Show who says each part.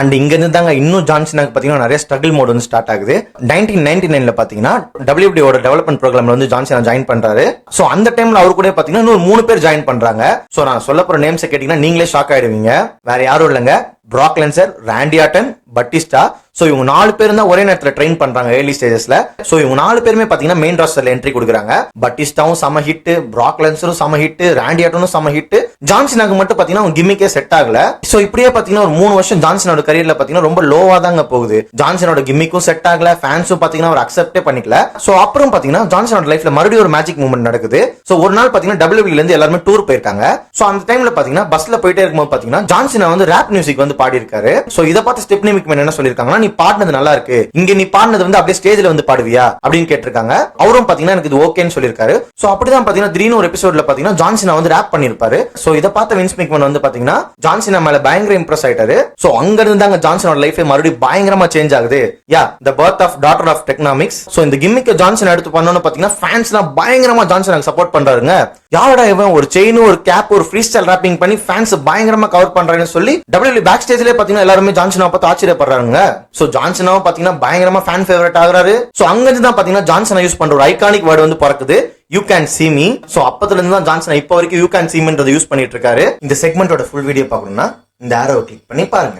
Speaker 1: And இங்க இருந்து தாங்க இன்னும் ஜான்சனாக்கு பாத்தீங்கன்னா நிறைய ஸ்ட்ரகிள் மோட் வந்து ஸ்டார்ட் ஆகுது. 1999ல பாத்தீங்கன்னா WWEயோட டெவலப்மெண்ட் ப்ரோக்ராம்ல வந்து ஜான்சனா ஜாயின் பண்றாரு. சோ அந்த டைம்ல அவரு கூட பாத்தீங்கன்னா இன்னும் 3 பேர் ஜாயின் பண்றாங்க. சோ நான் சொல்ல போற நேம்ஸ் கேட்டீங்கன்னா நீங்களே ஷாக் ஆயிடுவீங்க. வேற யாரும் இல்லங்க, பிராக் லென்சர், ராண்டி ஆர்டன், பட்டிஸ்டா. சோ இவங்க 4 பேரும் தான் ஒரே நேரத்துல ட்ரெயின் பண்றாங்க ஏர்லி ஸ்டேஜஸ்ல. சோ இவங்க 4 பேருமே பாத்தீங்கன்னா மெயின் ராஸ்டர்ல என்ட்ரி கொடுக்குறாங்க. பட்டிஸ்டாவும் சம ஹிட், பிராக் லென்சரும் சம ஹிட், ராண்டி ஆர்டனும் சம ஹிட். ஜான்சனாக்கு மட்டும் பாத்தீங்கன்னா அவங்க கிம்மிக்கே செட் ஆகல. சோ இப்படியே பாத்தீங்கன்னா ஒரு 3 வருஷம் ஜான்சனோட கரியர்ல பாத்தீங்கன்னா ரொம்ப லோவா தாங்க போகுது. ஜான்சனோட கிம்மிக்கும் செட் ஆகல, ஃபேன்ஸும் பாத்தீங்கன்னா அவர் அக்செப்டே பண்ணிக்கல. சோ அப்புறம் பாத்தீங்கன்னா ஜான்சனோட லைஃப்ல மறுபடியும் ஒரு மேஜிக் மூவ்மெண்ட் நடக்குது. சோ ஒரு நாள் பாத்தீங்கன்னா WWE ல இருந்து எல்லாரும் டூர் போயிருக்காங்க. சோ அந்த டைம்ல பாத்தீங்கன்னா பஸ்ல போயிட்டே இருக்கும்போது பாத்தீங்கன்னா ஜான்சனா வந்து ராப் மியூசிக் வந்து பாடி இருக்காரு. சோ இத பார்த்து ஸ்டெப்னி மேக்மேன் என்ன சொல்லிருக்காங்கன்னா, நீ பாடினது நல்லா இருக்கு, இங்க நீ பாடினது வந்து அப்படியே ஸ்டேஜ்ல வந்து பாடுவியா அப்படின்னு கேட்டிருக்காங்க. அவரும் பாத்தீங்கன்னா எனக்கு இது ஓகேன்னு சொல்லிருக்காரு. சோ அப்படிதான் பாத்தீங்கன்னா திடீர்னு ஒரு எபிசோட்ல பாத்தீங்கன்னா ஜான்சனா வந்து ராப் பண்ணிருப்பாரு. சோ இத பார்த்த வின்ஸ் மேக்மேன் வந்து பாத்தீங்கன்னா ஜான்சனா மேல பயங்கர இம்ப்ரெஸ் ஆயிட்டாரு. சோ அங்க இருந்து தாங்க ஜான்சனோட லைஃப் மறுபடியும் பயங்கரமா சேஞ்ச் ஆகுது. Yeah the birth of daughter of technomics. So இந்த கிம்மிக்க ஜான்சன் எடுத்து பண்ணனும் பாத்தீங்கன்னா ஃபேன்ஸ்லாம் பயங்கரமா ஜான்சனுக்கு சப்போர்ட் பண்றாருங்க. யாரடா இவன் ஒரு செயின், ஒரு கேப், ஒரு ஃப்ரீ ஸ்டைல் ராப்பிங் பண்ணி ஃபேன்ஸ் பயங்கரமா கவர் பண்றாங்கன்னு சொல்லி WWE பேக் ஸ்டேஜ்லயே பாத்தீங்கன்னா எல்லாரும் ஜான்சனா பார்த்து ஆச்சரியப்படுறாங்க. சோ ஜான்சனாவும் பாத்தீங்கன்னா பயங்கரமா ஃபேன் ஃபேவரட் ஆகுறாரு. சோ அங்க இருந்து தான் பாத்தீங்கன்னா ஜான்சனா யூஸ் பண்ற ஒரு ஐகானிக் வேர்ட் வந்து பிறக்குது, you can see me. So அப்பத்துல இருந்து தான் ஜான்சனா இப்போ வரைக்கும் யூ கேன் see meன்றதை யூஸ் பண்ணிட்டு இருக்காரு. இந்த செக்மெண்டோட ஃபுல் வீடியோ பார்க்கணும்னா இந்த ஆரோவை கிளிக் பண்ணி பாருங்க.